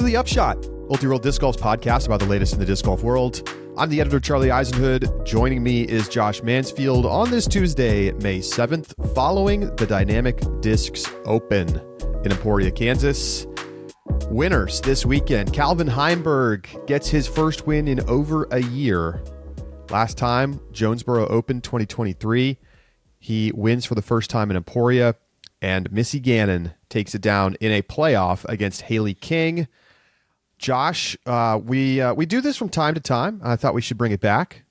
Welcome to the Upshot, Ultra-World Disc Golf's podcast about the latest in the disc golf world. I'm the editor, Charlie Eisenhood. Joining me is Josh Mansfield on this Tuesday, May 7th, following the Dynamic Discs Open in Emporia, Kansas. Winners this weekend. Calvin Heimburg gets his first win in over a year. Last time, Jonesboro Open 2023. He wins for the first time in Emporia, and Missy Gannon takes it down in a playoff against Haley King. Josh, we do this from time to time. I thought we should bring it back.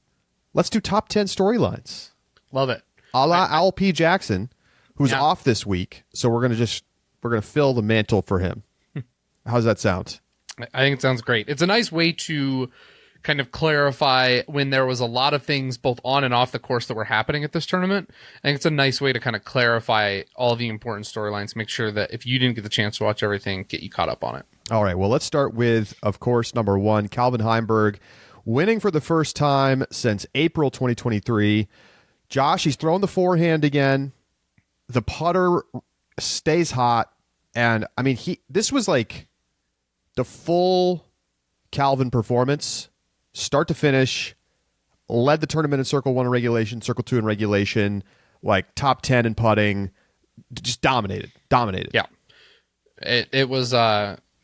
Let's do top 10 storylines. Love it. A la Al P. Jackson, who's off this week, so we're gonna fill the mantle for him. How's that sound? I think it sounds great. It's a nice way to kind of clarify when there was a lot of things both on and off the course that were happening at this tournament. I think it's a nice way to kind of clarify all the important storylines, make sure that if you didn't get the chance to watch everything, get you caught up on it. All right, well, let's start with, of course, number one, Calvin Heimburg, winning for the first time since April 2023. Josh, he's throwing the forehand again. The putter stays hot. And, I mean, this was like the full Calvin performance, start to finish, led the tournament in Circle 1 in regulation, Circle 2 in regulation, like top 10 in putting, just dominated. Yeah. It was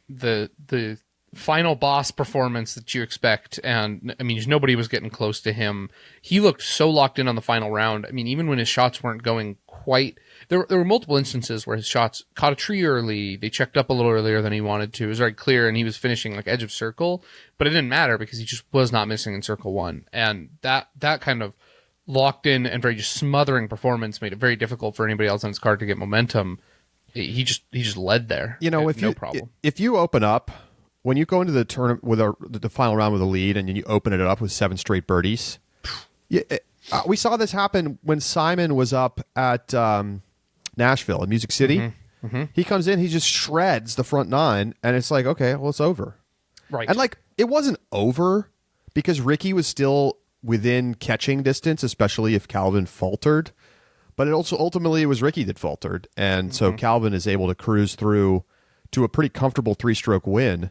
the final boss performance that you expect, and I mean, nobody was getting close to him. He looked so locked in on the final round. I mean, even when his shots weren't going quite, there were multiple instances where his shots caught a tree early, they checked up a little earlier than he wanted to. It was very clear, and he was finishing like edge of circle, but it didn't matter because he just was not missing in Circle 1, and that kind of locked in and very just smothering performance made it very difficult for anybody else on his card to get momentum. He just led there. You know, if you open up, when you go into the tournament with the final round with a lead and you open it up with 7 straight birdies, we saw this happen when Simon was up at Nashville in Music City. Mm-hmm. Mm-hmm. He comes in, he just shreds the front 9, and it's like, okay, well, it's over. Right. And like, it wasn't over because Ricky was still within catching distance, especially if Calvin faltered. But it also ultimately it was Ricky that faltered, and so Calvin is able to cruise through to a pretty comfortable 3-stroke win.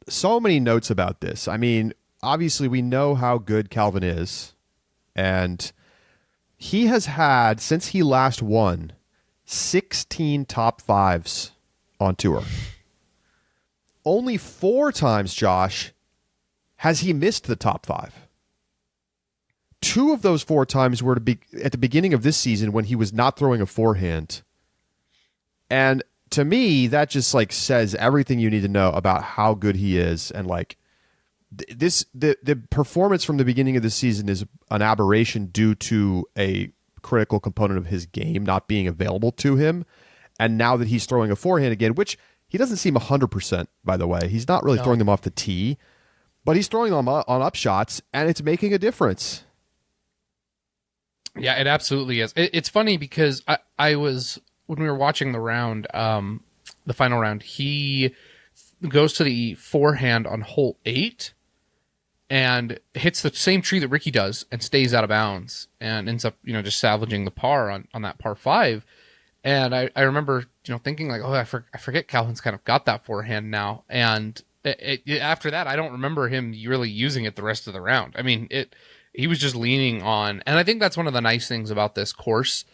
So many notes about this. I mean, obviously we know how good Calvin is, and he has had, since he last won, 16 top 5s on tour. Only 4 times, Josh, has he missed the top 5. 2 of those 4 times were at the beginning of this season when he was not throwing a forehand. And to me, that just like says everything you need to know about how good he is. And like the performance from the beginning of the season is an aberration due to a critical component of his game not being available to him. And now that he's throwing a forehand again, which he doesn't seem 100%, by the way. He's not really throwing them off the tee, but he's throwing them on upshots, and it's making a difference. Yeah, it absolutely is. It's funny because I was, when we were watching the round, the final round, he goes to the forehand on hole 8 and hits the same tree that Ricky does and stays out of bounds and ends up, just salvaging the par on that par 5. And I remember, thinking like, oh, I forget Calvin's kind of got that forehand now. And after that, I don't remember him really using it the rest of the round. I mean, he was just leaning on, and I think that's one of the nice things about this course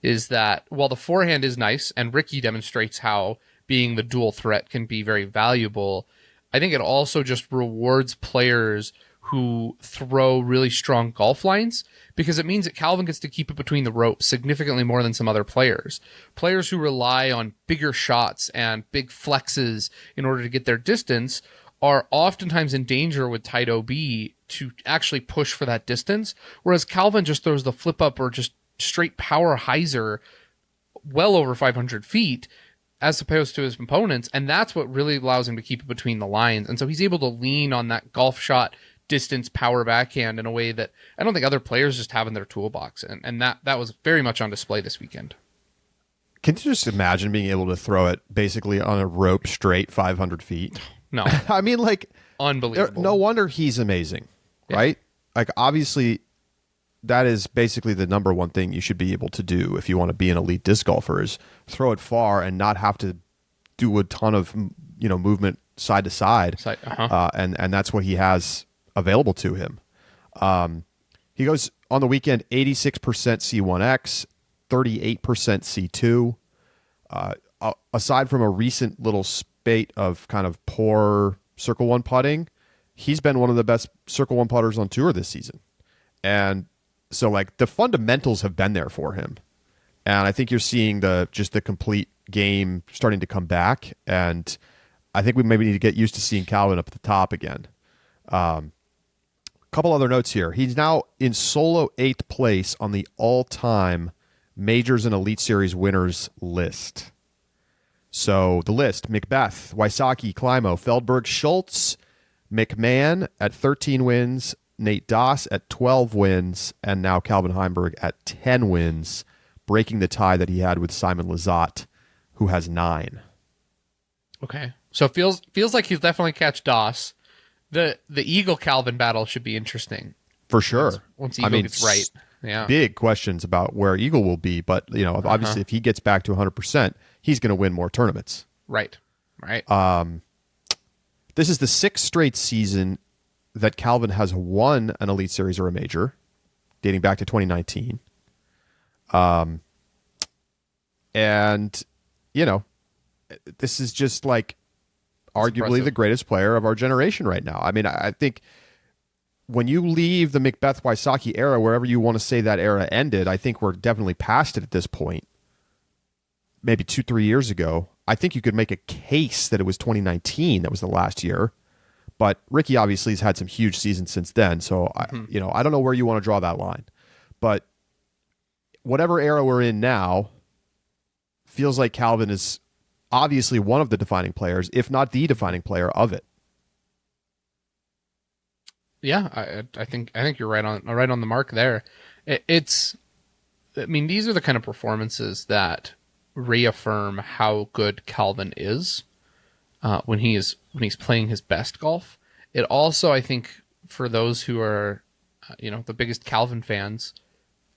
is that while the forehand is nice, and Ricky demonstrates how being the dual threat can be very valuable, I think it also just rewards players who throw really strong golf lines, because it means that Calvin gets to keep it between the ropes significantly more than some other players. Players who rely on bigger shots and big flexes in order to get their distance are oftentimes in danger with tight OB to actually push for that distance, whereas Calvin just throws the flip up or just straight power hyzer well over 500 feet as opposed to his opponents, and that's what really allows him to keep it between the lines. And so he's able to lean on that golf shot distance power backhand in a way that I don't think other players just have in their toolbox, and that was very much on display this weekend. Can you just imagine being able to throw it basically on a rope straight 500 feet? No. I mean, like, unbelievable. No wonder he's amazing, right? Like, obviously, that is basically the number one thing you should be able to do if you want to be an elite disc golfer is throw it far and not have to do a ton of movement side to side, and that's what he has available to him. He goes on the weekend 86% C1X, 38% C2. Aside from a recent little spate of kind of poor Circle 1 putting, he's been one of the best Circle 1 putters on tour this season. And so like the fundamentals have been there for him. And I think you're seeing the complete game starting to come back. And I think we maybe need to get used to seeing Calvin up at the top again. Couple other notes here. He's now in solo 8th place on the all-time Majors and Elite Series winners list. So the list: Macbeth, Wysocki, Climo, Feldberg, Schultz, McMahon at 13 wins, Nate Doss at 12 wins, and now Calvin Heimburg at 10 wins, breaking the tie that he had with Simon Lizotte, who has 9. Okay. So it feels like he'll definitely catch Doss. The Eagle Calvin battle should be interesting. For sure. Once Eagle gets right. Yeah. Big questions about where Eagle will be, but obviously if he gets back to 100%, he's going to win more tournaments. Right. This is the 6th straight season that Calvin has won an Elite Series or a major, dating back to 2019. And this is just like arguably the greatest player of our generation right now. I mean, I think when you leave the Macbeth Wysocki era, wherever you want to say that era ended, I think we're definitely past it at this point. Maybe 2-3 years ago, I think you could make a case that it was 2019 that was the last year. But Ricky obviously has had some huge seasons since then, so I don't know where you want to draw that line. But whatever era we're in now, feels like Calvin is obviously one of the defining players, if not the defining player of it. Yeah, I think you're right on the mark there. These are the kind of performances that reaffirm how good Calvin is when he's playing his best golf. It also, I think, for those who are the biggest Calvin fans,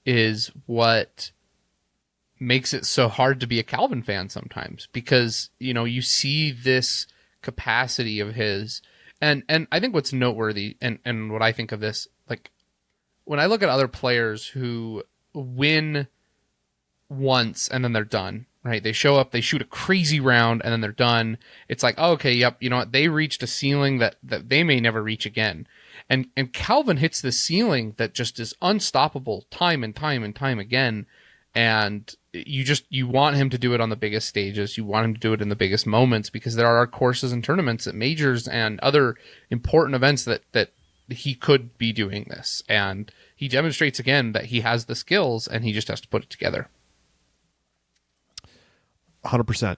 is what makes it so hard to be a Calvin fan sometimes, because you see this capacity of his. And I think what's noteworthy, and what I think of this, like when I look at other players who win once and then they're done, right? They show up, they shoot a crazy round, and then they're done. It's like, oh, okay, yep, you know what? They reached a ceiling that they may never reach again. And Calvin hits this ceiling that just is unstoppable time and time and time again. And you want him to do it on the biggest stages. You want him to do it in the biggest moments, because there are courses and tournaments at majors and other important events that he could be doing this. And he demonstrates again that he has the skills, and he just has to put it together. 100%.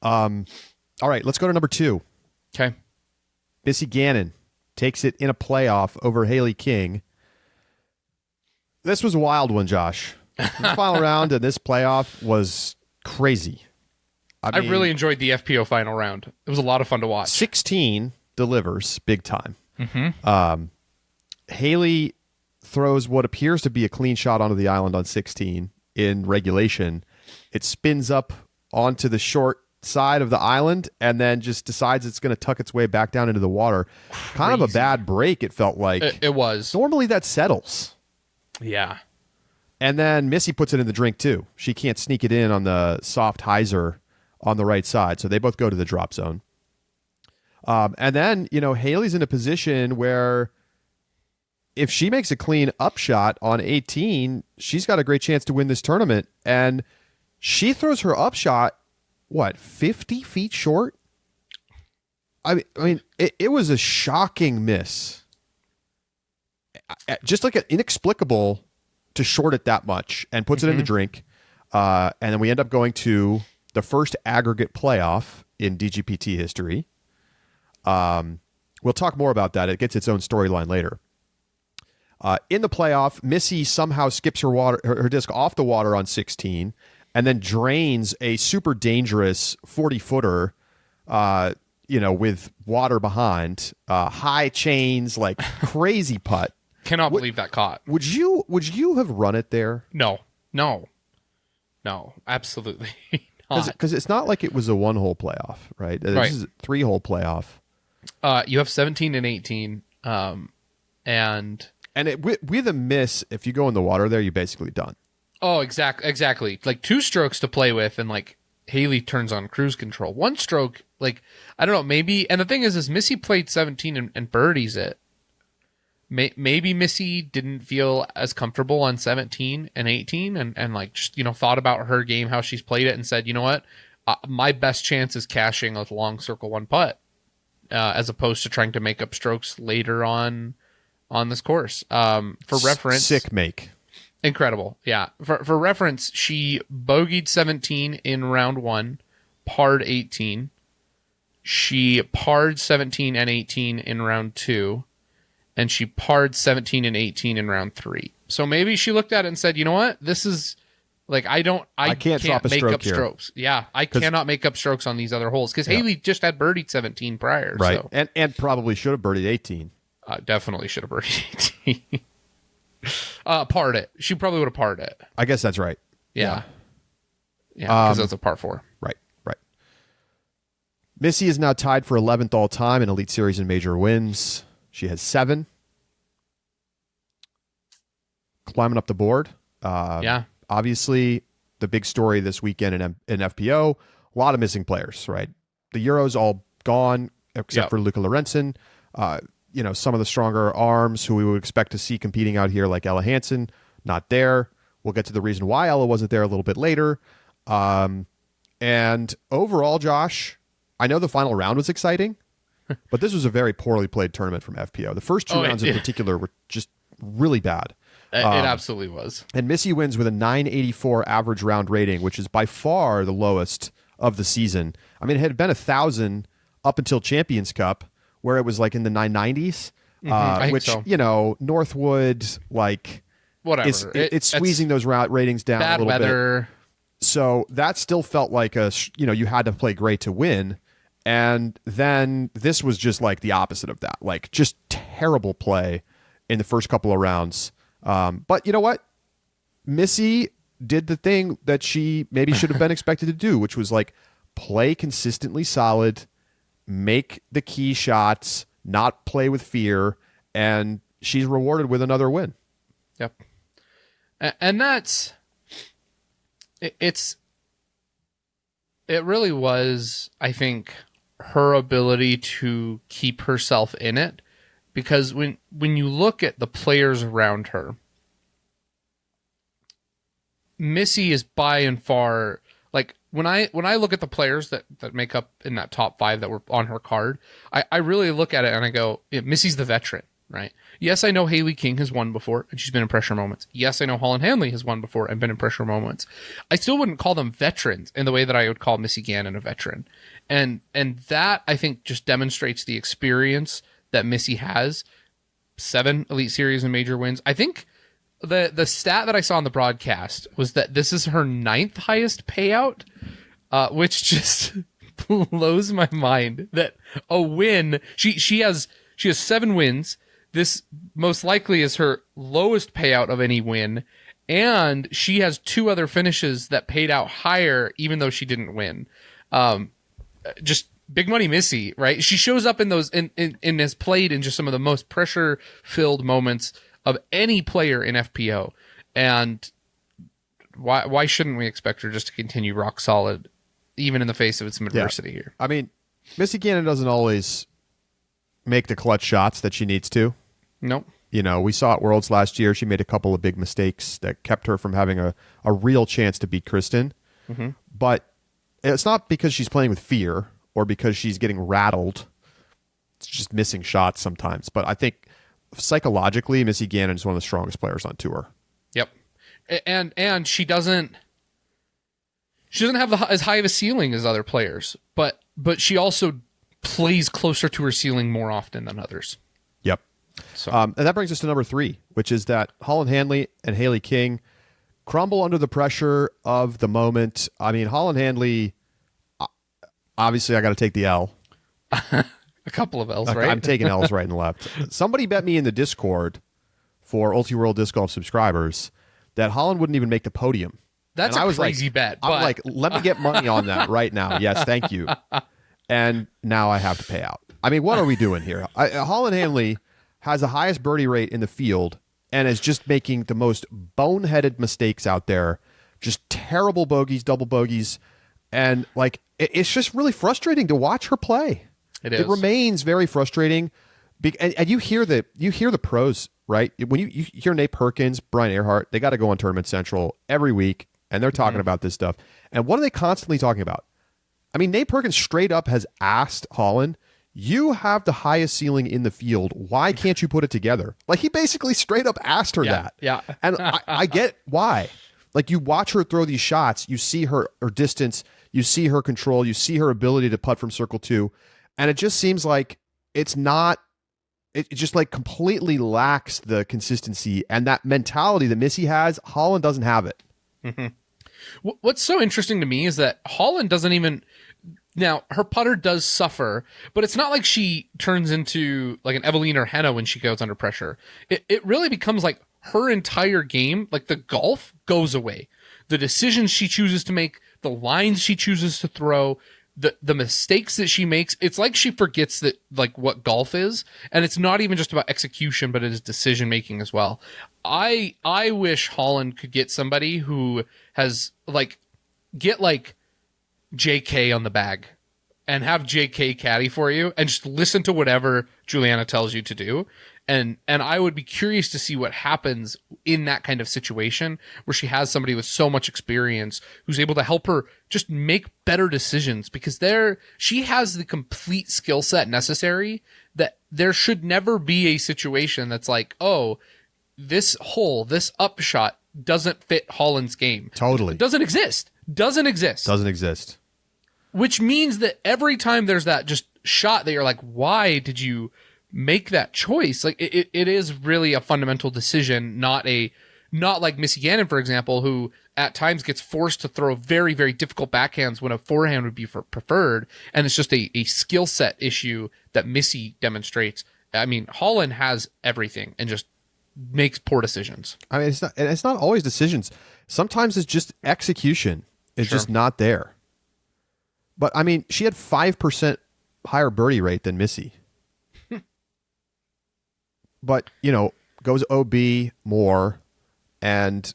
All right, let's go to number 2. Okay. Missy Gannon takes it in a playoff over Haley King. This was a wild one, Josh. The final round in this playoff was crazy. I mean, really enjoyed the FPO final round. It was a lot of fun to watch. 16 delivers big time. Mm-hmm. Haley throws what appears to be a clean shot onto the island on 16 in regulation. It spins up onto the short side of the island and then just decides it's going to tuck its way back down into the water. Crazy. Kind of a bad break, it felt like. It was. Normally that settles. Yeah. And then Missy puts it in the drink too. She can't sneak it in on the soft hyzer on the right side. So they both go to the drop zone. And then, Haley's in a position where if she makes a clean upshot on 18, she's got a great chance to win this tournament. And she throws her upshot, 50 feet short? I mean, it was a shocking miss. Just like an inexplicable to short it that much, and puts it in the drink. And then we end up going to the first aggregate playoff in DGPT history. We'll talk more about that. It gets its own storyline later. In the playoff, Missy somehow skips her disc off the water on 16 and then drains a super dangerous 40-footer, with water behind, high chains, like crazy putt. Cannot believe that caught. Would you have run it there? No, absolutely not. Because it's not like it was a 1-hole playoff, right? This is a 3-hole playoff. You have 17 and 18, and with a miss, if you go in the water there, you're basically done. oh, exactly. Like 2 strokes to play with, and like Haley turns on cruise control. 1 stroke, like I don't know, maybe. And the thing is Missy played 17 and birdies it. Maybe Missy didn't feel as comfortable on 17 and 18 and like just, thought about her game, how she's played it, and said, you know what, my best chance is cashing a long circle 1 putt, as opposed to trying to make up strokes later on this course. For reference, sick make. Incredible. Yeah. For reference, she bogeyed 17 in round 1, parred 18. She parred 17 and 18 in round 2. And she parred 17 and 18 in round 3. So maybe she looked at it and said, you know what? This is like, I can't drop a make stroke up here. strokes. Yeah. I cannot make up strokes on these other holes. Because Haley just had birdied 17 prior. Right. So. And probably should have birdied 18. Definitely should have birdied 18. Parred it. She probably would have parred it. I guess that's right. Yeah. Yeah. Because that's a par 4. Right. Missy is now tied for 11th all time in Elite Series and major wins. She has 7. Climbing up the board. Obviously, the big story this weekend in FPO, a lot of missing players, right? The Euro's all gone, except for Luca Lorenzen. Some of the stronger arms who we would expect to see competing out here, like Ella Hansen, not there. We'll get to the reason why Ella wasn't there a little bit later. And overall, Josh, I know the final round was exciting, but this was a very poorly played tournament from FPO. The first 2 rounds in particular were just really bad. It absolutely was. And Missy wins with a 984 average round rating, which is by far the lowest of the season. I mean, it had been 1,000 up until Champions Cup, where it was like in the 990s, which, so. Northwood, like, whatever. It's squeezing those ratings down a little bit. Bad weather. So that still felt like you had to play great to win. And then this was just like the opposite of that, like just terrible play in the first couple of rounds. But you know what? Missy did the thing that she maybe should have been expected to do, which was like play consistently solid, make the key shots, not play with fear, and she's rewarded with another win. Yep. And it really was, I think, her ability to keep herself in it, because when you look at the players around her, Missy is by and far, like, when I look at the players that make up in that top 5 that were on her card, I really look at it and I go, Missy's the veteran, right? Yes, I know Haley King has won before and she's been in pressure moments. Yes, I know Holland Handley has won before and been in pressure moments. I still wouldn't call them veterans in the way that I would call Missy Gannon a veteran. And that, I think, just demonstrates the experience that Missy has. 7 Elite Series and major wins. I think the stat that I saw on the broadcast was that this is her 9th highest payout, which just blows my mind. That a win, she has 7 wins. This most likely is her lowest payout of any win, and she has 2 other finishes that paid out higher, even though she didn't win. Just big money Missy, right? She shows up in those and has played in just some of the most pressure filled moments of any player in FPO, and why shouldn't we expect her just to continue rock solid, even in the face of some adversity here? I mean, Missy Gannon doesn't always make the clutch shots that she needs to. Nope. We saw at Worlds last year, she made a couple of big mistakes that kept her from having a real chance to beat Kristen. Mm-hmm. But it's not because she's playing with fear or because she's getting rattled. It's just missing shots sometimes. But I think psychologically, Missy Gannon is one of the strongest players on tour. Yep. And she doesn't have as high of a ceiling as other players, but she also plays closer to her ceiling more often than others. Yep. So. And that brings us to number 3, which is that Holland Handley and Haley King crumble under the pressure of the moment. I mean, Holland Handley, obviously I got to take the L. A couple of L's, right? I'm taking L's right and left. Somebody bet me in the Discord for Ulti World Disc Golf subscribers that Holland wouldn't even make the podium That's and a I was crazy bet. I'm but... like, let me get money on that right now. Yes, thank you. And now I have to pay out. I mean, what are we doing here? Holland Handley has the highest birdie rate in the field and is just making the most boneheaded mistakes out there. Just terrible bogeys, double bogeys. And like, it's just really frustrating to watch her play. It is. It remains very frustrating. And you hear the pros, right? When you hear Nate Perkins, Brian Earhart, they got to go on Tournament Central every week, and they're talking about this stuff. And what are they constantly talking about? I mean, Nate Perkins straight up has asked Holland, you have the highest ceiling in the field. Why can't you put it together? Like, he basically straight up asked her that. Yeah. And I get why. Like, you watch her throw these shots, you see her distance, you see her control, you see her ability to putt from circle 2, and it just seems like it's not. It just like completely lacks the consistency and that mentality that Missy has. Holland doesn't have it. Mm-hmm. What's so interesting to me is that Holland doesn't even. Now, her putter does suffer, but it's not like she turns into like an Eveline or Henna when she goes under pressure. It really becomes like her entire game, like the golf, goes away. The decisions she chooses to make, the lines she chooses to throw, the mistakes that she makes, it's like she forgets that like what golf is, and it's not even just about execution, but it is decision making as well. I wish Holland could get somebody who has get JK on the bag and have JK caddy for you and just listen to whatever Juliana tells you to do. And I would be curious to see what happens in that kind of situation where she has somebody with so much experience who's able to help her just make better decisions, because she has the complete skill set necessary that there should never be a situation that's like, oh, this upshot doesn't fit Holland's game. Totally. It doesn't exist. Doesn't exist. Which means that every time there's that just shot that you're like, why did you make that choice? Like, it is really a fundamental decision, not like Missy Gannon, for example, who at times gets forced to throw very, very difficult backhands when a forehand would be preferred. And it's just a skill set issue that Missy demonstrates. I mean, Holland has everything and just makes poor decisions. I mean, it's not always decisions. Sometimes it's just execution. It's just not there. But I mean, she had 5% higher birdie rate than Missy. But, goes OB more and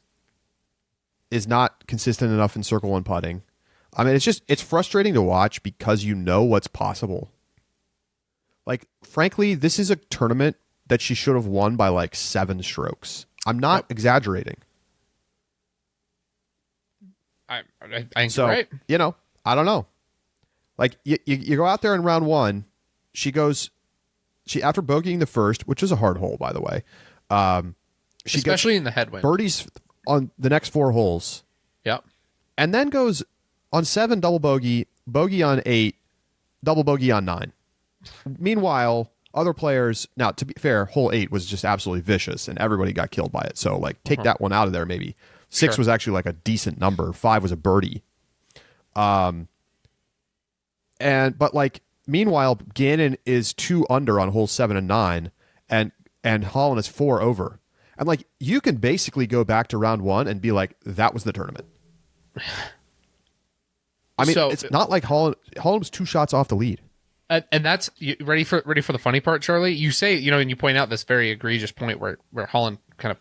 is not consistent enough in circle 1 putting. I mean, it's frustrating to watch because you know what's possible. Like, frankly, this is a tournament that she should have won by like 7 strokes. I'm not exaggerating. I think you're right. I don't know. Like, you go out there in round 1, she after bogeying the first, which is a hard hole, by the way. She especially in the headwind. Birdies on the next 4 holes. Yep. And then goes on 7, double bogey on 8, double bogey on 9. Meanwhile, other players, now to be fair, hole 8 was just absolutely vicious and everybody got killed by it. So like take that one out of there maybe. 6 was actually like a decent number. 5 was a birdie. But like meanwhile, Gannon is 2 under on hole 7 and 9 and Holland is 4 over. And like you can basically go back to round 1 and be like, that was the tournament. I mean, it's not like Holland was 2 shots off the lead. And that's ready for the funny part, Charlie. You say, and you point out this very egregious point where Holland kind of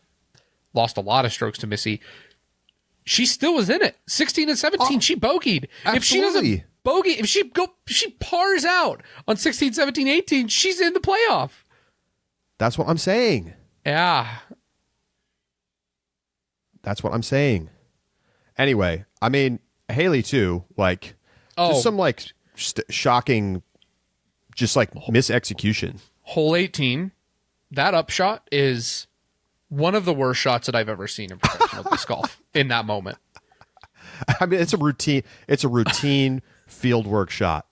lost a lot of strokes to Missy. She still was in it. 16 and 17, she bogeyed. Absolutely. If she doesn't bogey, if she pars out on 16, 17, 18, she's in the playoff. That's what I'm saying. Yeah. That's what I'm saying. Anyway, I mean, Haley too, like, just some like shocking, just like misexecution. Hole 18, that upshot is one of the worst shots that I've ever seen in professional disc golf in that moment. I mean, it's a routine field work shot.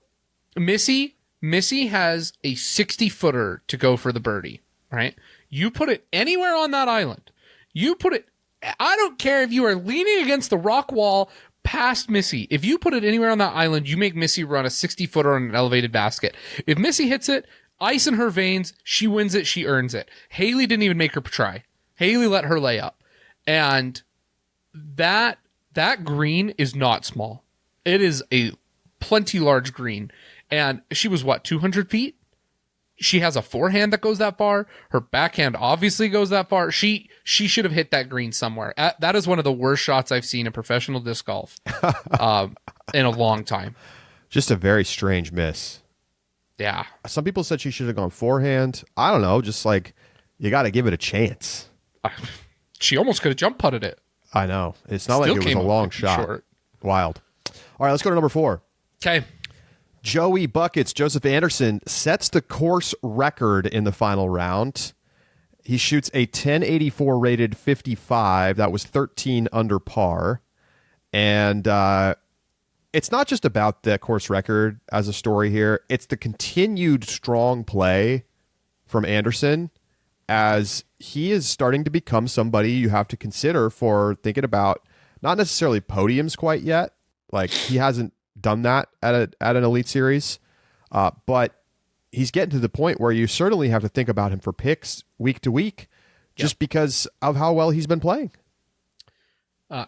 Missy has a 60-footer to go for the birdie, right? You put it anywhere on that island. I don't care if you are leaning against the rock wall past Missy. If you put it anywhere on that island, you make Missy run a 60-footer on an elevated basket. If Missy hits it, ice in her veins, she wins it, she earns it. Haley didn't even make her try. Haley let her lay up. And that that green is not small. It is a plenty large green. And she was, 200 feet? She has a forehand that goes that far. Her backhand obviously goes that far. She should have hit that green somewhere. That is one of the worst shots I've seen in professional disc golf in a long time. Just a very strange miss. Yeah. Some people said she should have gone forehand. I don't know. Just like, you got to give it a chance. She almost could have jump putted it. I know. It's not Still like it was a long shot. Short. Wild. All right, let's go to number 4. Okay. Joey Buckets, Joseph Anderson, sets the course record in the final round. He shoots a 1084 rated 55. That was 13 under par. And it's not just about the course record as a story here. It's the continued strong play from Anderson as he is starting to become somebody you have to consider for thinking about not necessarily podiums quite yet. Like, he hasn't done that at an Elite Series, but he's getting to the point where you certainly have to think about him for picks week to week, just because of how well he's been playing.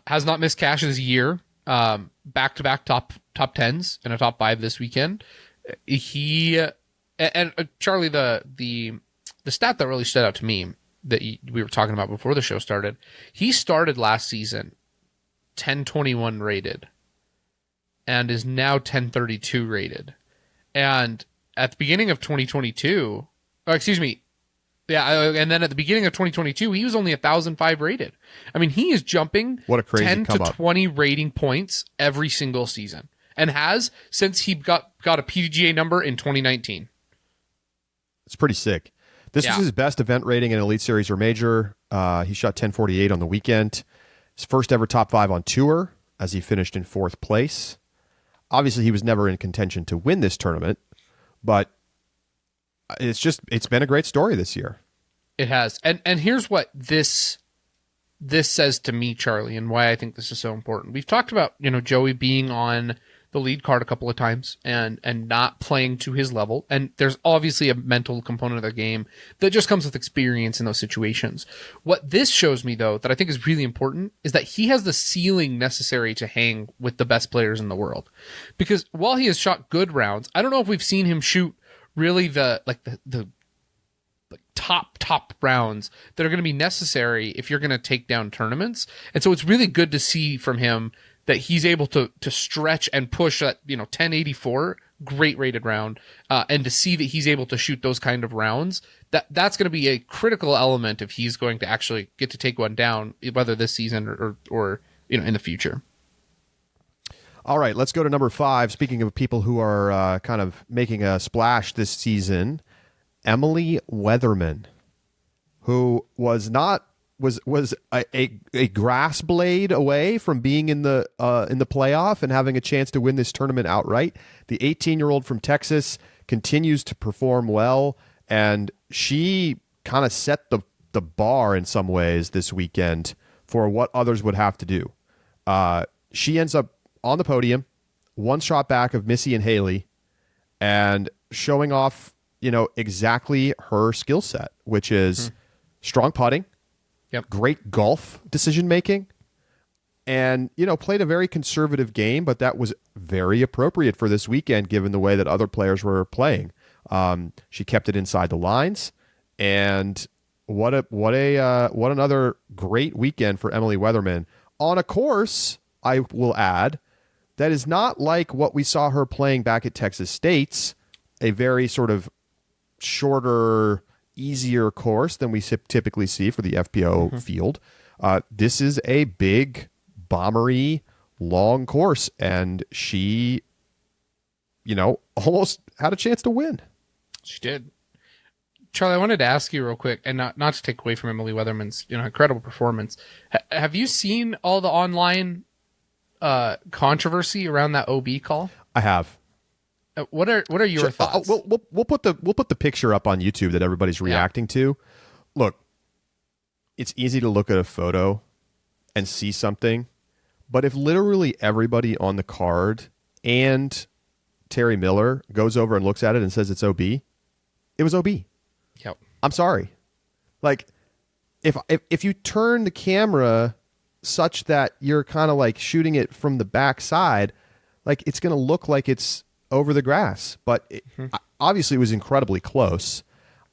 Has not missed cash this year. Back-to-back top tens and a top 5 this weekend. He and Charlie, the stat that really stood out to me that we were talking about before the show started. He started last season 1021 rated and is now 1032 rated. And at the beginning of 2022, and then at the beginning of 2022, he was only 1005 rated. I mean, he is jumping what a crazy 10 to come up. 20 rating points every single season, and has since he got a PDGA number in 2019. It's pretty sick. This was his best event rating in Elite Series or Major. He shot 1048 on the weekend. His first ever top 5 on tour, as he finished in 4th place. Obviously, he was never in contention to win this tournament, but it's been a great story this year. It has. And here's what this says to me, Charlie, and why I think this is so important. We've talked about, Joey being on the lead card a couple of times and not playing to his level. And there's obviously a mental component of the game that just comes with experience in those situations. What this shows me, though, that I think is really important is that he has the ceiling necessary to hang with the best players in the world. Because while he has shot good rounds, I don't know if we've seen him shoot really the top rounds that are going to be necessary if you're going to take down tournaments. And so it's really good to see from him that he's able to stretch and push that 1084 great rated round, and to see that he's able to shoot those kind of rounds, that's going to be a critical element if he's going to actually get to take one down, whether this season or in the future. All right, let's go to number 5. Speaking of people who are kind of making a splash this season, Emily Weatherman, who was a grass blade away from being in the playoff and having a chance to win this tournament outright. The 18-year-old from Texas continues to perform well, and she kind of set the bar in some ways this weekend for what others would have to do. She ends up on the podium, one shot back of Missy and Haley, and showing off, exactly her skill set, which is strong putting, great golf decision making, and played a very conservative game, but that was very appropriate for this weekend given the way that other players were playing. She kept it inside the lines, and what another great weekend for Emily Weatherman on a course, I will add, that is not like what we saw her playing back at Texas State's, a very sort of shorter, easier course than we typically see for the FPO field. This is a big, bombery, long course, and she, almost had a chance to win. She did. Charlie, I wanted to ask you real quick, and not to take away from Emily Weatherman's incredible performance. Have you seen all the online controversy around that OB call? I have. What are your thoughts? We'll put the picture up on YouTube that everybody's reacting to. Look, it's easy to look at a photo and see something, but if literally everybody on the card and Terry Miller goes over and looks at it and says it's OB, it was OB. Yep. I'm sorry. Like, if you turn the camera such that you're kind of like shooting it from the backside, like it's going to look like it's over the grass. But obviously, it was incredibly close.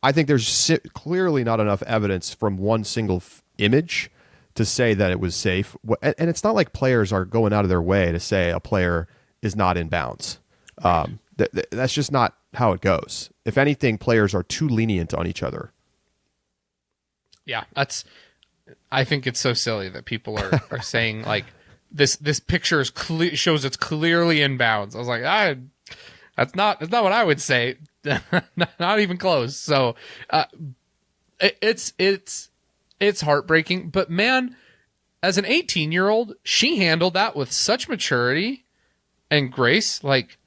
I think there's clearly not enough evidence from one single image to say that it was safe. And it's not like players are going out of their way to say a player is not in bounds. That's just not how it goes. If anything, players are too lenient on each other. Yeah, I think it's so silly that people are saying like this picture shows it's clearly in bounds. I was like, that's not what I would say. Not even close. So it's heartbreaking. But man, as an 18-year-old, she handled that with such maturity and grace. Like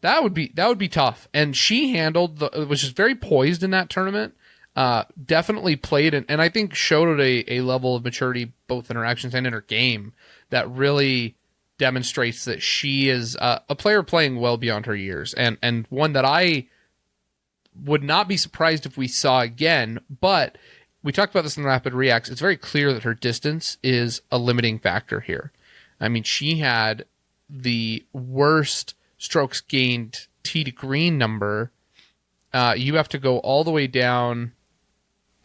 that would be tough. And she was just very poised in that tournament. Definitely played and I think showed a level of maturity both in her actions and in her game that really demonstrates that she is a player playing well beyond her years and one that I would not be surprised if we saw again. But we talked about this in Rapid Reacts. It's very clear that her distance is a limiting factor here. I mean, she had the worst strokes gained tee to green number. You have to go all the way down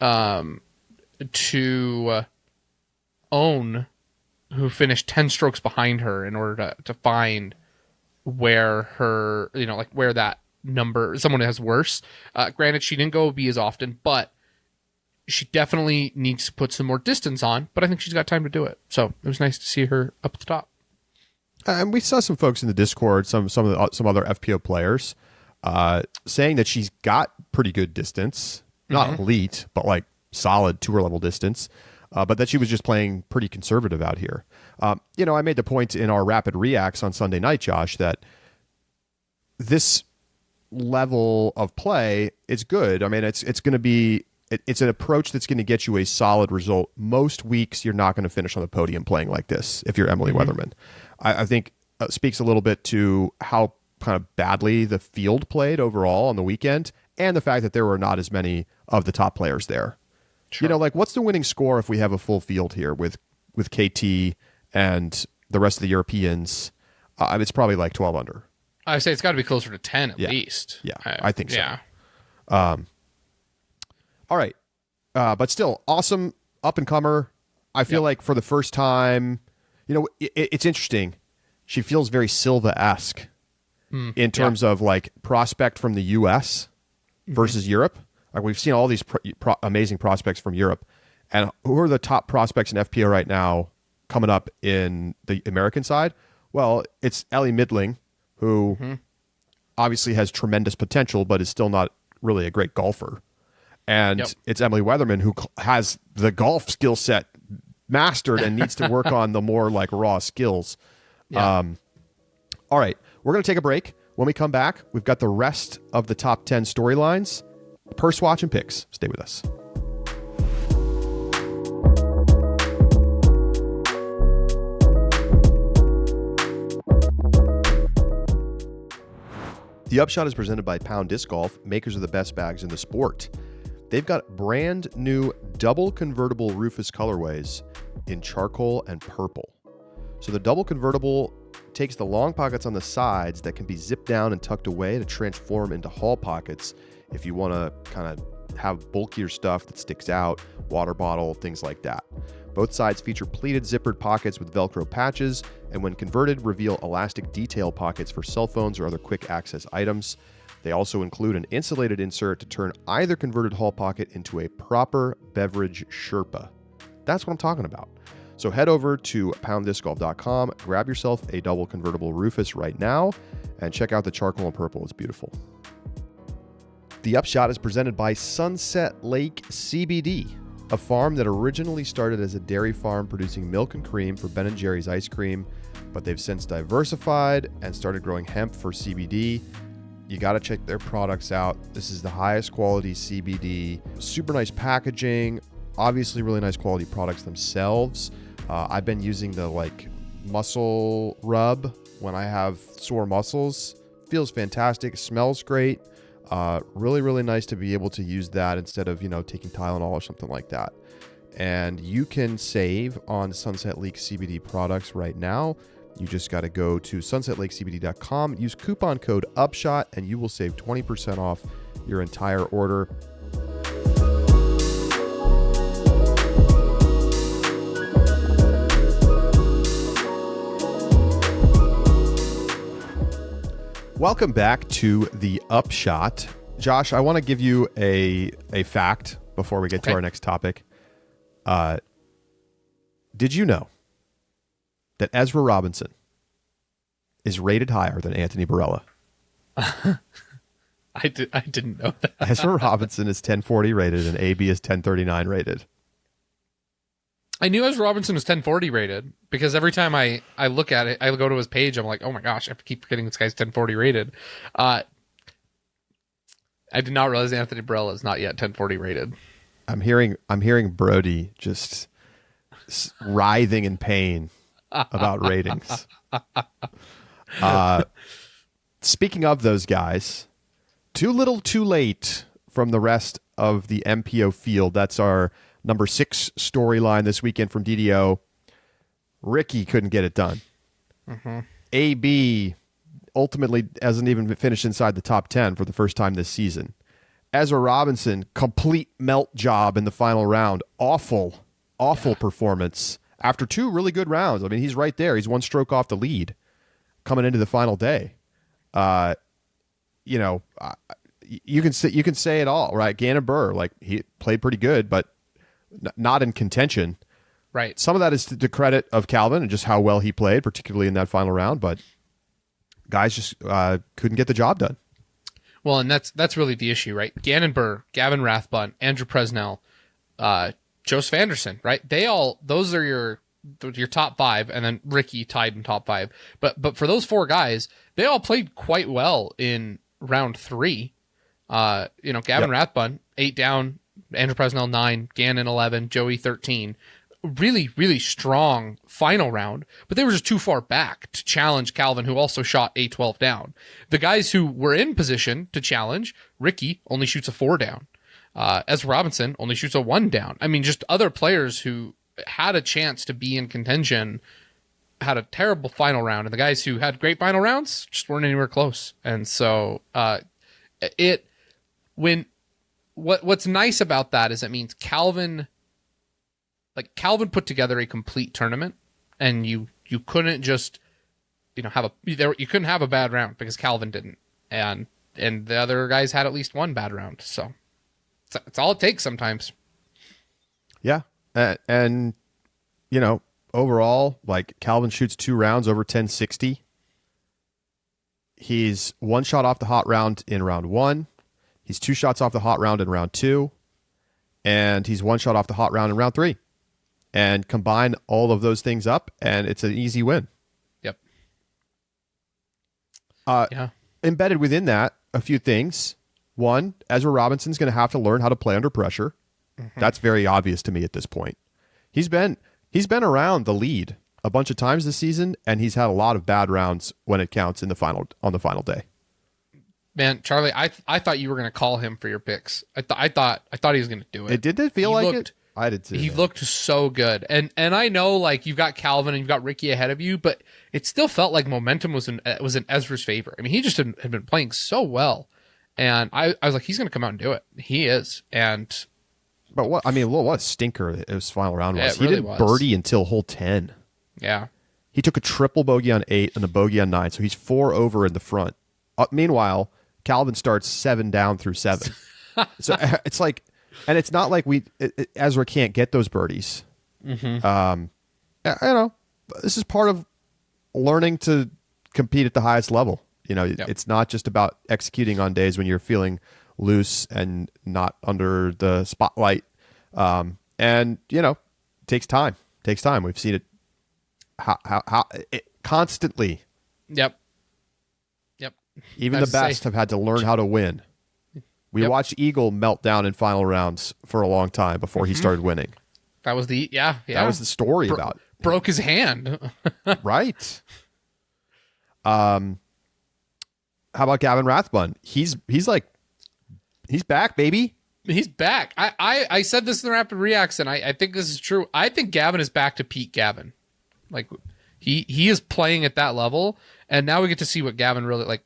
to Own, who finished 10 strokes behind her in order to find where her, like where that number, someone has worse. Granted, she didn't go OB as often, but she definitely needs to put some more distance on, but I think she's got time to do it. So it was nice to see her up at the top. And we saw some folks in the Discord, some other FPO players, saying that she's got pretty good distance, not elite, but like solid tour level distance, but that she was just playing pretty conservative out here. I made the point in our Rapid Reacts on Sunday night, Josh, that this level of play is good. I mean, it's going to be, it's an approach that's going to get you a solid result. Most weeks, you're not going to finish on the podium playing like this if you're Emily Weatherman. I think speaks a little bit to how kind of badly the field played overall on the weekend and the fact that there were not as many of the top players there. Sure. Like what's the winning score if we have a full field here with KT and the rest of the Europeans? It's probably like 12 under. I say it's got to be closer to 10 at least. Yeah, I think so. Yeah. All right. But still, awesome up-and-comer. I feel like for the first time, it's interesting. She feels very Silva-esque in terms of like prospect from the U.S. versus Europe. Like we've seen all these amazing prospects from Europe. And who are the top prospects in FPO right now coming up in the American side? Well, it's Ellie Midling, who obviously has tremendous potential, but is still not really a great golfer. And it's Emily Weatherman, who has the golf skill set mastered and needs to work on the more like raw skills. Yeah. All right, we're going to take a break. When we come back, we've got the rest of the top 10 storylines, Pursewatch and picks. Stay with us. The Upshot is presented by Pound Disc Golf, makers of the best bags in the sport. They've got brand new double convertible Rufus colorways in charcoal and purple. So the double convertible takes the long pockets on the sides that can be zipped down and tucked away to transform into hall pockets if you want to kind of have bulkier stuff that sticks out, water bottle, things like that. Both sides feature pleated zippered pockets with Velcro patches, and when converted, reveal elastic detail pockets for cell phones or other quick access items. They also include an insulated insert to turn either converted hall pocket into a proper beverage Sherpa. That's what I'm talking about. So head over to pounddiscgolf.com, grab yourself a double convertible Rufus right now, and check out the charcoal and purple. It's beautiful. The Upshot is presented by Sunset Lake CBD, a farm that originally started as a dairy farm producing milk and cream for Ben & Jerry's ice cream, but they've since diversified and started growing hemp for CBD. You got to check their products out. This is the highest quality CBD, super nice packaging, obviously really nice quality products themselves. I've been using the like muscle rub when I have sore muscles. Feels fantastic, smells great. Really, really nice to be able to use that instead of, taking Tylenol or something like that. and you can save on Sunset Lake CBD products right now. You just got to go to sunsetlakecbd.com, use coupon code UPSHOT, and you will save 20% off your entire order. Welcome back to the Upshot. Josh, I want to give you a fact before we get to our next topic. Did you know that Ezra Robinson is rated higher than Anthony Barella? I didn't know that. Ezra Robinson is 1040 rated and AB is 1039 rated. I knew Ezra Robinson was 1040 rated because every time I look at it, I go to his page, I'm like, oh my gosh, I keep forgetting this guy's 1040 rated. I did not realize Anthony Barella is not yet 1040 rated. I'm hearing Brody just writhing in pain about ratings. Speaking of those guys, too little too late from the rest of the MPO field. That's our number 6 storyline this weekend from DDO. Ricky couldn't get it done. Mm-hmm. AB ultimately hasn't even finished inside the top 10 for the first time this season. Ezra Robinson, complete melt job in the final round. Awful performance after 2 really good rounds. I mean, he's right there. He's 1 stroke off the lead coming into the final day. You can say it all, right? Gannon Burr, like, he played pretty good, but not in contention. Right. Some of that is to the credit of Calvin and just how well he played, particularly in that final round, but guys just couldn't get the job done. Well, and that's really the issue, right? Gannon Burr, Gavin Rathbun, Andrew Presnell, Joseph Anderson, right? Those are your top 5, and then Ricky tied in top 5. But for those 4 guys, they all played quite well in round 3. Gavin Rathbun, 8 down, Andrew Presnell 9, Gannon 11, Joey 13. Really, really strong final round, but they were just too far back to challenge Calvin, who also shot a 12 down. The guys who were in position to challenge, Ricky only shoots a 4 down. Ezra Robinson only shoots a 1 down. I mean, just other players who had a chance to be in contention had a terrible final round, and the guys who had great final rounds just weren't anywhere close. And so what's nice about that is it means Calvin put together a complete tournament, and you couldn't just you couldn't have a bad round because Calvin didn't, and the other guys had at least 1 bad round. So it's all it takes sometimes. Yeah, and overall, like, Calvin shoots 2 rounds over 1060. He's 1 shot off the hot round in round 1. He's 2 shots off the hot round in round 2, and he's 1 shot off the hot round in round 3. And combine all of those things up, and it's an easy win. Yep. Embedded within that, a few things. One, Ezra Robinson's going to have to learn how to play under pressure. Mm-hmm. That's very obvious to me at this point. He's been around the lead a bunch of times this season, and he's had a lot of bad rounds when it counts on the final day. Man, Charlie, I thought you were going to call him for your picks. I thought he was going to do it. It didn't feel like it. I did too. He looked so good, and I know, like, you've got Calvin and you've got Ricky ahead of you, but it still felt like momentum was in Ezra's favor. I mean, he just had been playing so well, and I was like, he's going to come out and do it. He is, but what a stinker his final round was. Really he didn't birdie until hole 10. Yeah, he took a triple bogey on 8 and a bogey on 9, so he's 4 over in the front. Meanwhile, Calvin starts 7 down through 7. So it's like. And it's not like Ezra can't get those birdies. Mm-hmm. This is part of learning to compete at the highest level. It's not just about executing on days when you're feeling loose and not under the spotlight. It takes time. We've seen it constantly. Yep. Even the best have had to learn how to win. We watched Eagle melt down in final rounds for a long time before he started winning. That was the That was the story about. Broke his hand. Right. How about Gavin Rathbun? He's back, baby. he's back. I said this in the Rapid Reacts, and I think this is true. I think Gavin is back to peak Gavin. Like, he is playing at that level, and now we get to see what Gavin really like.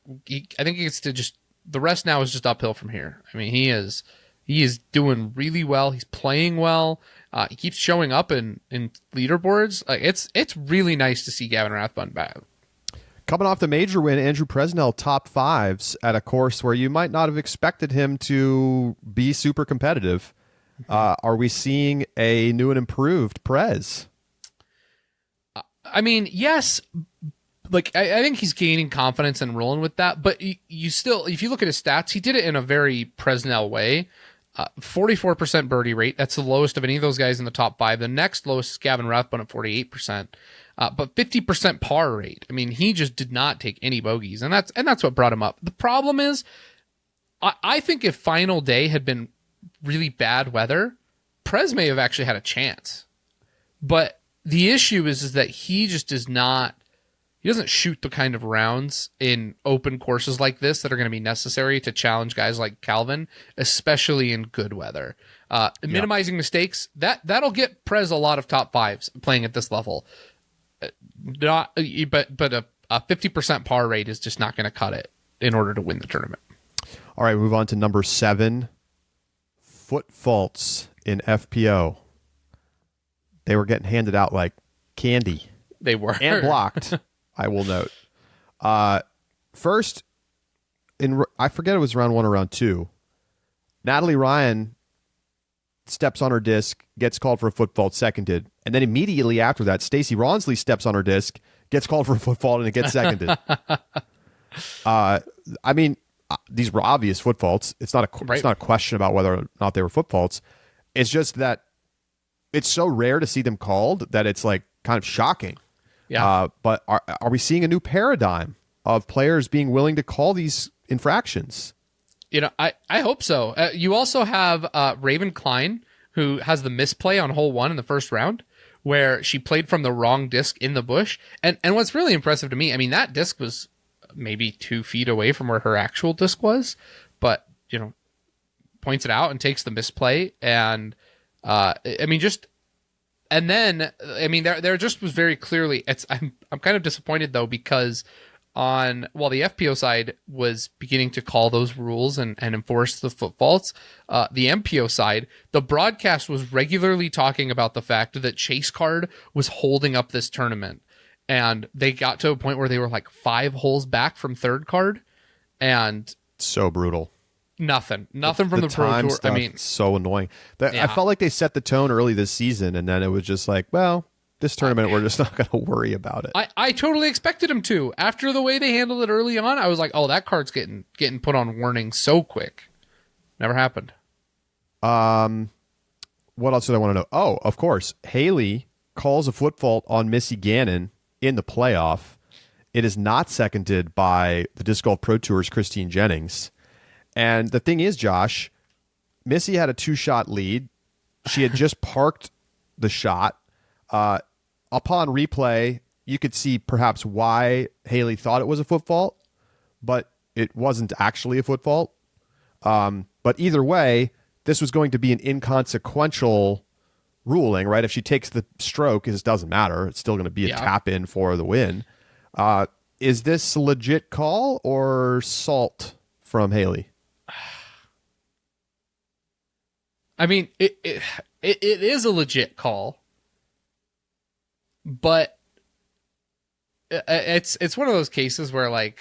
I think he gets to just the rest now is just uphill from here. I mean, he is doing really well. He's playing well. He keeps showing up in leaderboards. Like, it's really nice to see Gavin Rathbun back. Coming off the major win, Andrew Presnell top fives at a course where you might not have expected him to be super competitive. Are we seeing a new and improved Prez? I mean, yes. Like, I think he's gaining confidence and rolling with that. But you still, if you look at his stats, he did it in a very Presnell way. 44% birdie rate. That's the lowest of any of those guys in the top five. The next lowest is Gavin Rathbun at 48%. But 50% par rate. I mean, he just did not take any bogeys, and that's what brought him up. The problem is, I think if final day had been really bad weather, Prez may have actually had a chance. But the issue is that he just he doesn't shoot the kind of rounds in open courses like this that are going to be necessary to challenge guys like Calvin, especially in good weather. Minimizing mistakes, that'll get Prez a lot of top fives playing at this level. But a 50% par rate is just not going to cut it in order to win the tournament. All right, move on to number 7. Foot faults in FPO. They were getting handed out like candy. They were. And blocked, I will note. First, I forget it was round 1 or round 2. Natalie Ryan steps on her disc, gets called for a foot fault, seconded. And then immediately after that, Stacey Ronsley steps on her disc, gets called for a foot fault, and it gets seconded. I mean, these were obvious foot faults. It's not a question about whether or not they were foot faults. It's just that it's so rare to see them called that it's like kind of shocking. Yeah. But are we seeing a new paradigm of players being willing to call these infractions? You know, I hope so. You also have Raven Klein, who has the misplay on hole 1 in the first round, where she played from the wrong disc in the bush. And what's really impressive to me, I mean, that disc was maybe 2 feet away from where her actual disc was, but, you know, points it out and takes the misplay. And, I mean, there just was very clearly, I'm kind of disappointed though, because while the FPO side was beginning to call those rules and enforce the foot faults, the MPO side, the broadcast was regularly talking about the fact that Chase Card was holding up this tournament. And they got to a point where they were like 5 holes back from third card. And so brutal. Nothing from the Pro Tour. I mean, so annoying. I felt like they set the tone early this season, and then it was just like, well, this tournament, we're just not going to worry about it. I totally expected him to. After the way they handled it early on, I was like, oh, that card's getting put on warning so quick. Never happened. What else did I want to know? Oh, of course. Haley calls a foot fault on Missy Gannon in the playoff. It is not seconded by the Disc Golf Pro Tour's Christine Jennings. And the thing is, Josh, Missy had a 2-shot lead. She had just parked the shot. Upon replay, you could see perhaps why Haley thought it was a foot fault, but it wasn't actually a foot fault. But either way, this was going to be an inconsequential ruling, right? If she takes the stroke, it doesn't matter. It's still going to be a tap in for the win. Is this a legit call or salt from Haley? I mean, it is a legit call, but it's one of those cases where like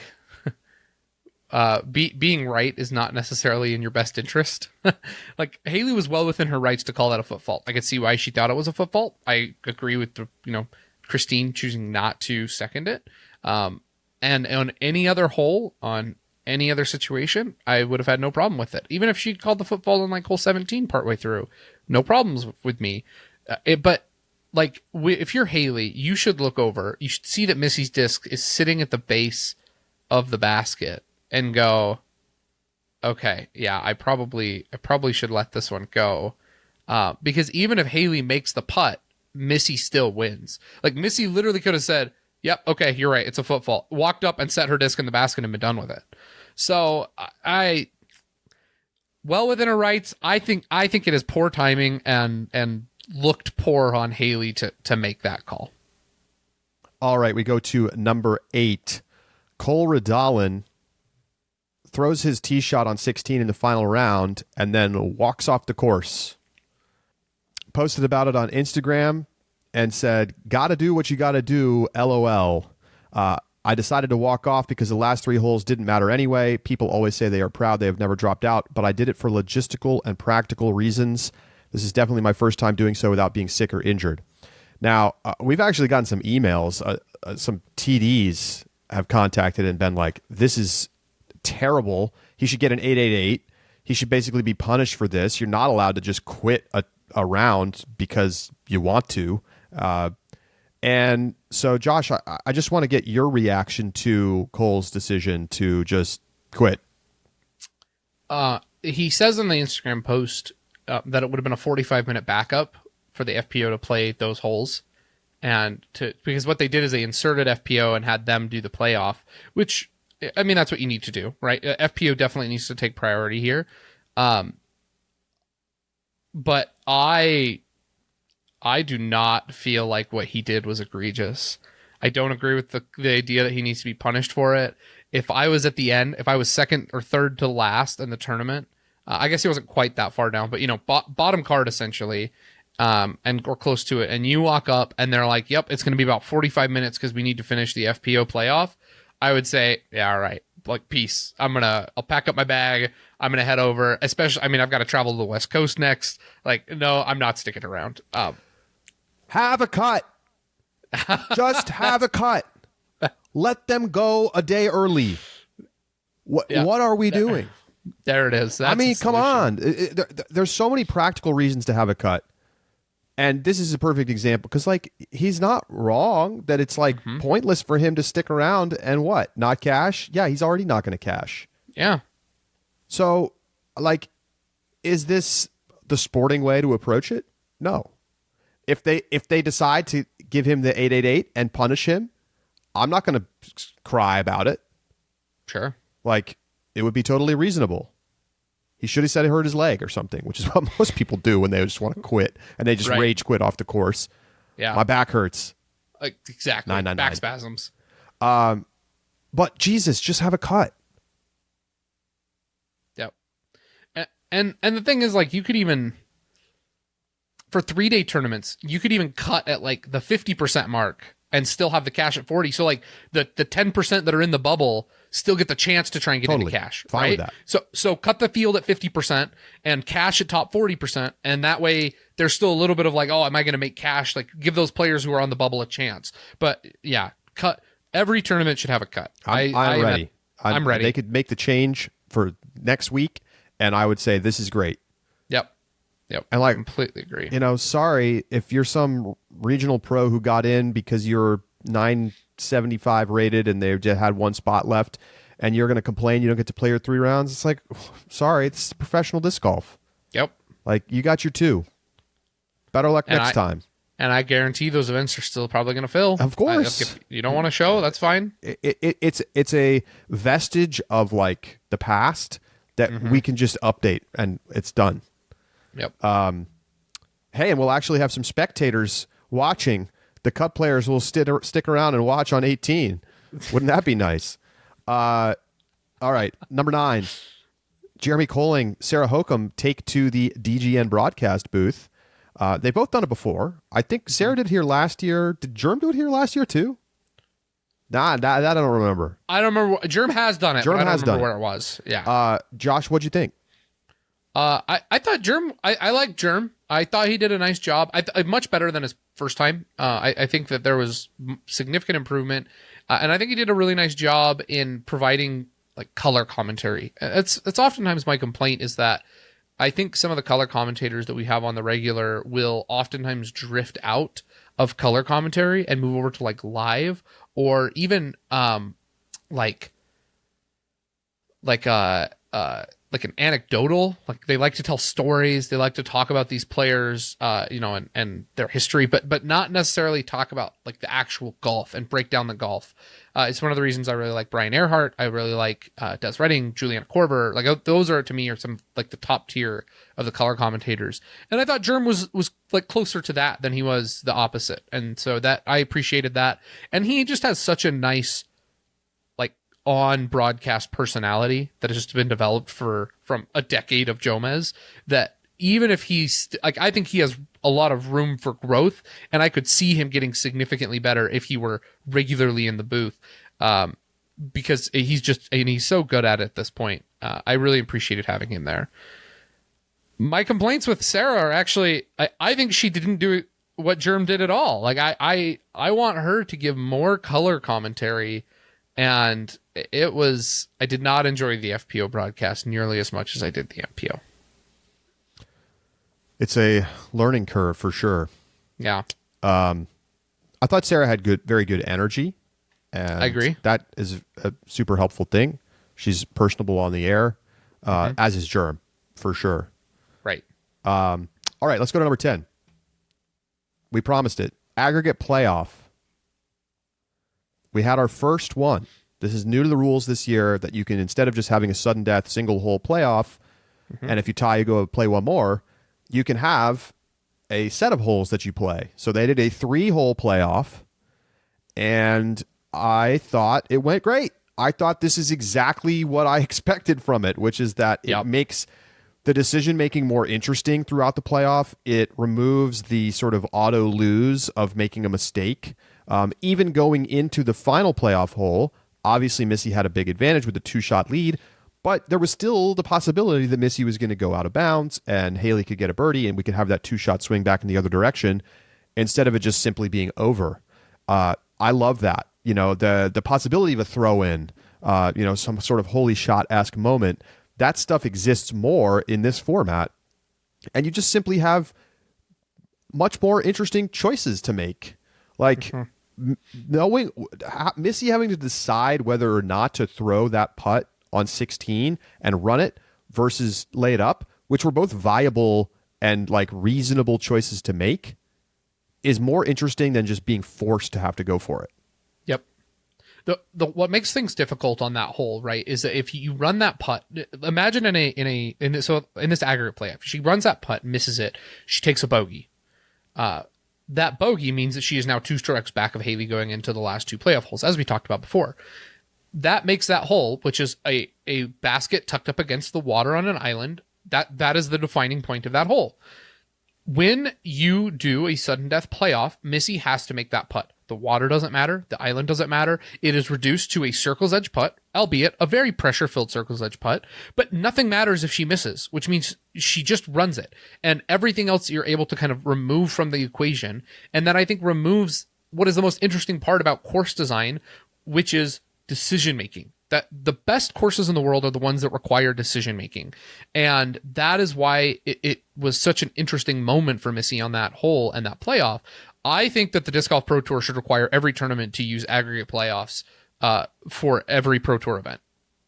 being right is not necessarily in your best interest. Like Haley was well within her rights to call that a foot fault. I could see why she thought it was a foot fault. I agree with Christine choosing not to second it. And on any other hole, on any other situation, I would have had no problem with it. Even if she called the foot fault on like hole 17 partway through, no problems with me. But like if you're Haley, you should look over. You should see that Missy's disc is sitting at the base of the basket and go, okay, yeah, I probably should let this one go. Because even if Haley makes the putt, Missy still wins. Like Missy literally could have said, yep, okay, you're right, it's a foot fault. Walked up and set her disc in the basket and been done with it. So well within her rights. I think it is poor timing and looked poor on Haley to make that call. All right, we go to number 8. Cole Redalen throws his tee shot on 16 in the final round and then walks off the course. Posted about it on Instagram and said, "Gotta do what you gotta do, LOL. I decided to walk off because the last 3 holes didn't matter anyway. People always say they are proud they have never dropped out, but I did it for logistical and practical reasons. This is definitely my first time doing so without being sick or injured." Now, we've actually gotten some emails. Some TDs have contacted and been like, "This is terrible. He should get an 888. He should basically be punished for this. You're not allowed to just quit a round because you want to." And so, Josh, I just want to get your reaction to Cole's decision to just quit. He says in the Instagram post that it would have been a 45-minute backup for the FPO to play those holes, and because what they did is they inserted FPO and had them do the playoff, which, I mean, that's what you need to do, right? FPO definitely needs to take priority here. But I do not feel like what he did was egregious. I don't agree with the idea that he needs to be punished for it. If I was at the end, if I was second or third to last in the tournament, I guess he wasn't quite that far down, but bottom card essentially, or close to it, and you walk up and they're like, "Yep, it's going to be about 45 minutes because we need to finish the FPO playoff." I would say, "Yeah, all right. Like, peace. I'll pack up my bag. I'm going to head over." Especially, I mean, I've got to travel to the West Coast next. Like, no, I'm not sticking around. Have a cut. Just have a cut. Let them go a day early. What are we doing? There it is. That's I mean, come on. There's so many practical reasons to have a cut. And this is a perfect example because, like, he's not wrong that it's, like, pointless for him to stick around and what? Not cash? Yeah, he's already not going to cash. Yeah. So, like, is this the sporting way to approach it? No. If they decide to give him the 888 and punish him, I'm not going to cry about it. Sure. Like, it would be totally reasonable. He should have said he hurt his leg or something, which is what most people do when they just want to quit and they just rage quit off the course. Yeah. My back hurts. Exactly. 999. Back spasms. But Jesus, just have a cut. Yep. And the thing is, like, you could even, for 3-day tournaments, you could even cut at like the 50% mark and still have the cash at 40. So like the 10% that are in the bubble still get the chance to try and get into cash. Fine right? with that. So cut the field at 50% and cash at top 40%. And that way there's still a little bit of like, oh, am I going to make cash? Like, give those players who are on the bubble a chance. But yeah, cut. Every tournament should have a cut. I'm ready. I'm ready. They could make the change for next week, and I would say this is great. Yep. And, like, completely agree. Sorry if you're some regional pro who got in because you're 975 rated and they just had one spot left, and you're going to complain you don't get to play your 3 rounds. It's like, sorry, it's professional disc golf. Yep. Like, you got your 2. Better luck next time. And I guarantee those events are still probably going to fill. Of course. If you don't want to show, that's fine. It's a vestige of, like, the past that we can just update, and it's done. Yep. Hey, and we'll actually have some spectators watching. The cut players will stick around and watch on 18. Wouldn't that be nice? All right, number 9. Jeremy Colling, Sarah Hokum take to the DGN broadcast booth. They've both done it before. I think Sarah did here last year. Did Germ do it here last year too? Nah, that I don't remember. I don't remember. Germ has done it. Germ but I has don't remember done where it. it was. Yeah. Josh, what'd you think? I thought Germ. I like Germ. I thought he did a nice job. Much better than his first time. I think that there was significant improvement, and I think he did a really nice job in providing like color commentary. It's oftentimes my complaint is that I think some of the color commentators that we have on the regular will oftentimes drift out of color commentary and move over to like live or even like an anecdotal, like they like to tell stories. They like to talk about these players, and their history, but not necessarily talk about like the actual golf and break down the golf. It's one of the reasons I really like Brian Earhart. I really like Des Redding, Juliana Korver. Like those are, to me, are some like the top tier of the color commentators. And I thought Germ was like closer to that than he was the opposite. And so that I appreciated that. And he just has such a nice on broadcast personality that has just been developed from a decade of Jomez, that even if he's like, I think he has a lot of room for growth, and I could see him getting significantly better if he were regularly in the booth, because he's so good at it at this point. I really appreciated having him there. My complaints with Sarah are actually, I think she didn't do what Germ did at all. Like I want her to give more color commentary. And I did not enjoy the FPO broadcast nearly as much as I did the MPO. It's a learning curve for sure. Yeah. I thought Sarah had very good energy. And I agree. That is a super helpful thing. She's personable on the air, as is Germ, for sure. Right. All right, let's go to number 10. We promised it. Aggregate playoff. We had our first one. This is new to the rules this year, that you can, instead of just having a sudden death single hole playoff, and if you tie, you go play one more, you can have a set of holes that you play. So they did a 3-hole playoff, and I thought it went great. I thought this is exactly what I expected from it, which is that it makes the decision-making more interesting throughout the playoff. It removes the sort of auto lose of making a mistake. Even going into the final playoff hole, obviously Missy had a big advantage with the 2-shot lead, but there was still the possibility that Missy was going to go out of bounds and Haley could get a birdie and we could have that 2-shot swing back in the other direction instead of it just simply being over. I love that. The possibility of a throw-in, some sort of holy shot-esque moment, that stuff exists more in this format, and you just simply have much more interesting choices to make. Like, knowing Missy having to decide whether or not to throw that putt on 16 and run it versus lay it up, which were both viable and like reasonable choices to make, is more interesting than just being forced to have to go for it. Yep. What makes things difficult on that hole, right, is that if you run that putt, imagine in this aggregate playoff, she runs that putt, misses it, she takes a bogey. That bogey means that she is now 2 strokes back of Haley going into the last 2 playoff holes, as we talked about before. That makes that hole, which is a basket tucked up against the water on an island, that is the defining point of that hole. When you do a sudden death playoff, Missy has to make that putt. The water doesn't matter. The island doesn't matter. It is reduced to a circle's edge putt, albeit a very pressure-filled circle's edge putt, but nothing matters if she misses, which means she just runs it. And everything else you're able to kind of remove from the equation. And that, I think, removes what is the most interesting part about course design, which is decision-making. That the best courses in the world are the ones that require decision-making. And that is why it was such an interesting moment for Missy on that hole and that playoff. I think that the Disc Golf Pro Tour should require every tournament to use aggregate playoffs for every Pro Tour event.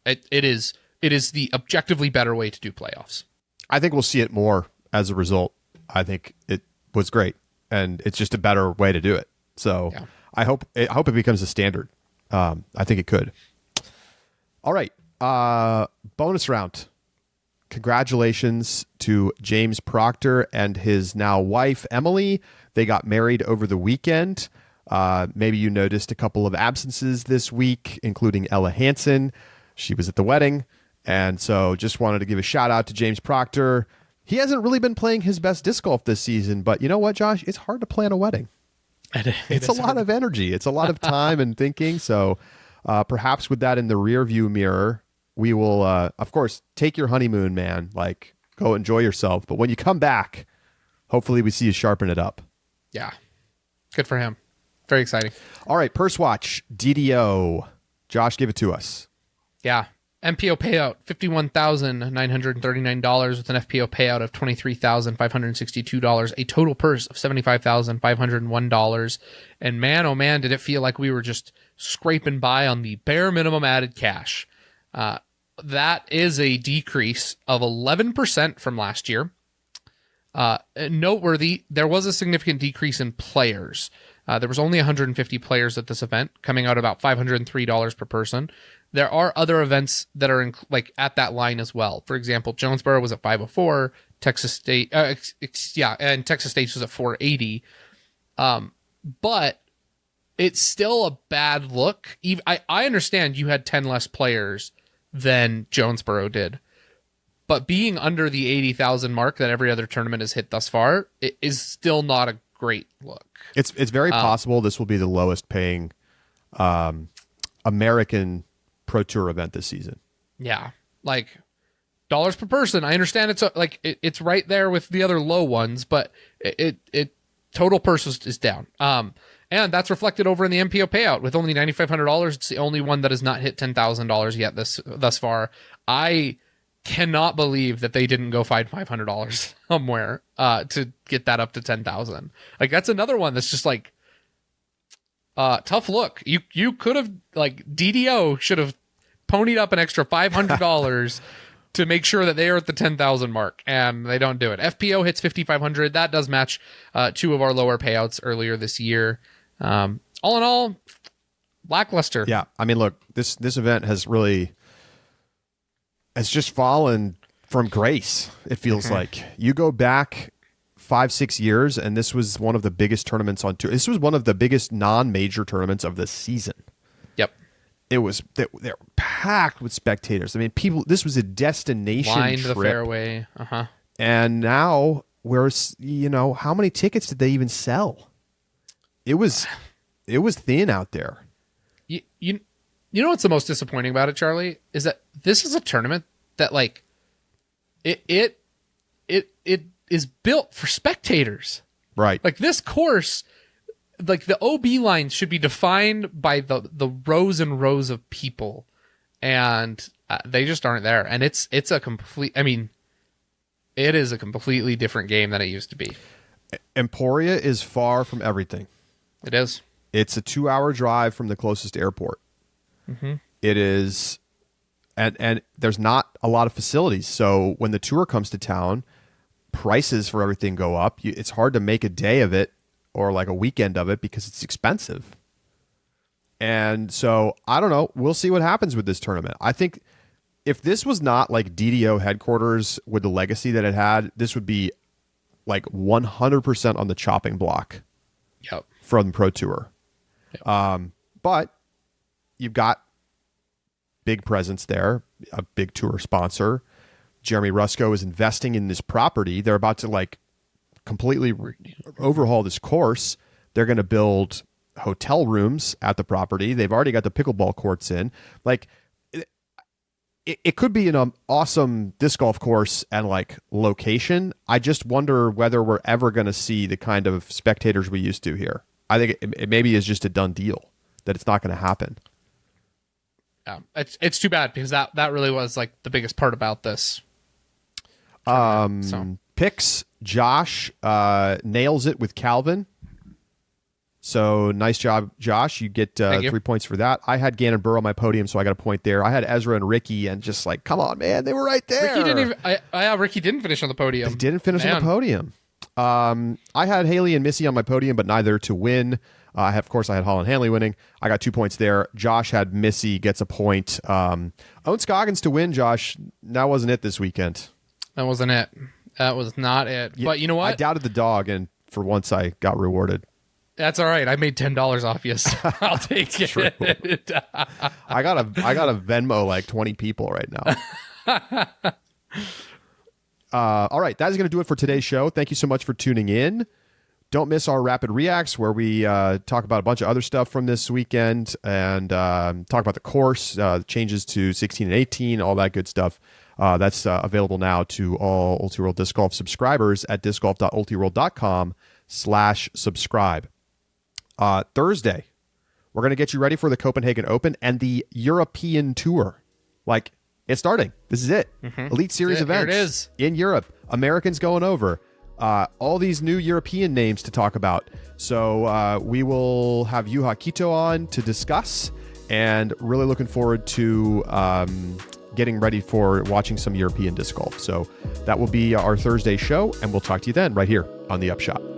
It is the objectively better way to do playoffs. I think we'll see it more as a result. I think it was great, and it's just a better way to do it. So yeah. I hope it becomes a standard. I think it could. All right. Bonus round. Congratulations to James Proctor and his now wife, Emily. They got married over the weekend. Maybe you noticed a couple of absences this week, including Ella Hansen. She was at the wedding. And so just wanted to give a shout out to James Proctor. He hasn't really been playing his best disc golf this season, but you know what, Josh? It's hard to plan a wedding. It's a lot of energy. It's a lot of time and thinking. So perhaps with that in the rear view mirror, we will, of course, take your honeymoon, man. Like, go enjoy yourself. But when you come back, hopefully we see you sharpen it up. Yeah. Good for him. Very exciting. All right. Pursewatch, DDO. Josh, give it to us. Yeah. MPO payout, $51,939 with an FPO payout of $23,562, a total purse of $75,501. And man, oh man, did it feel like we were just scraping by on the bare minimum added cash. that is a decrease of 11% from last year. Noteworthy, there was a significant decrease in players. There was only 150 players at this event, coming out about $503 per person. There are other events that are at that line as well. For example, Jonesboro was at 504, Texas State, and Texas State was at 480. But it's still a bad look. I understand you had 10 less players than Jonesboro did, but being under the 80,000 mark that every other tournament has hit thus far, it is still not a great look. It's very possible this will be the lowest paying American Pro Tour event this season. Yeah, like dollars per person. I understand it's right there with the other low ones, but it total purse is down. And that's reflected over in the MPO payout with only $9,500. It's the only one that has not hit $10,000 yet thus far. I cannot believe that they didn't go find $500 somewhere to get that up to 10,000. Like, that's another one that's just like tough look. You could have, like, DDO should have ponied up an extra $500 to make sure that they are at the 10,000 mark, and they don't do it. FPO hits 5,500. That does match two of our lower payouts earlier this year. All in all, lackluster. Yeah, I mean, look, this event has just fallen from grace. It feels like you go back 5-6 years, and this was one of the biggest tournaments on tour. This was one of the biggest non-major tournaments of the season. Yep, they were packed with spectators. I mean, people. This was a destination lined trip. the fairway. And now, how many tickets did they even sell? It was thin out there. You know what's the most disappointing about it, Charlie, is that this is a tournament that, like, it is built for spectators. Right. Like, this course, like, the OB line should be defined by the rows and rows of people, and they just aren't there. And it is a completely different game than it used to be. Emporia is far from everything. It is. It's a 2-hour drive from the closest airport. Mm-hmm. It is, and there's not a lot of facilities. So when the tour comes to town, prices for everything go up. It's hard to make a day of it or like a weekend of it because it's expensive. And so I don't know. We'll see what happens with this tournament. I think if this was not like DDO headquarters with the legacy that it had, this would be like 100% on the chopping block. Yep. From Pro Tour. Yep. But you've got big presence there, a big tour sponsor. Jeremy Rusko is investing in this property. They're about to like completely overhaul this course. They're going to build hotel rooms at the property. They've already got the pickleball courts in. Like, it could be an awesome disc golf course and like location. I just wonder whether we're ever going to see the kind of spectators we used to here. I think it maybe is just a done deal that it's not going to happen. Yeah, it's too bad because that really was like the biggest part about this. Picks, Josh nails it with Calvin. So nice job, Josh. You get 3 points for that. I had Gannon Burrow on my podium, so I got a point there. I had Ezra and Ricky, and just like, come on, man, they were right there. Ricky didn't finish on the podium. He didn't finish on the podium. I had Haley and Missy on my podium, but neither to win. Of course, I had Holland Handley winning. I got 2 points there. Josh had Missy gets a point. Owen Scoggins to win, Josh. That wasn't it this weekend. That wasn't it. That was not it. But you know what? I doubted the dog, and for once I got rewarded. That's all right. I made $10 off you, so I'll take it. True. I got a Venmo like 20 people right now. All right, that is going to do it for today's show. Thank you so much for tuning in. Don't miss our Rapid Reacts where we talk about a bunch of other stuff from this weekend and talk about the course, changes to 16 and 18, all that good stuff. That's available now to all Ultiworld Disc Golf subscribers at discgolf.ultiworld.com/subscribe. Thursday, we're going to get you ready for the Copenhagen Open and the European Tour. Like, it's starting. This is it. Mm-hmm. Elite Series events. Here it is. In Europe. Americans going over. All these new European names to talk about. So we will have Yuha Kito on to discuss, and really looking forward to getting ready for watching some European disc golf. So that will be our Thursday show, and we'll talk to you then right here on The Upshot.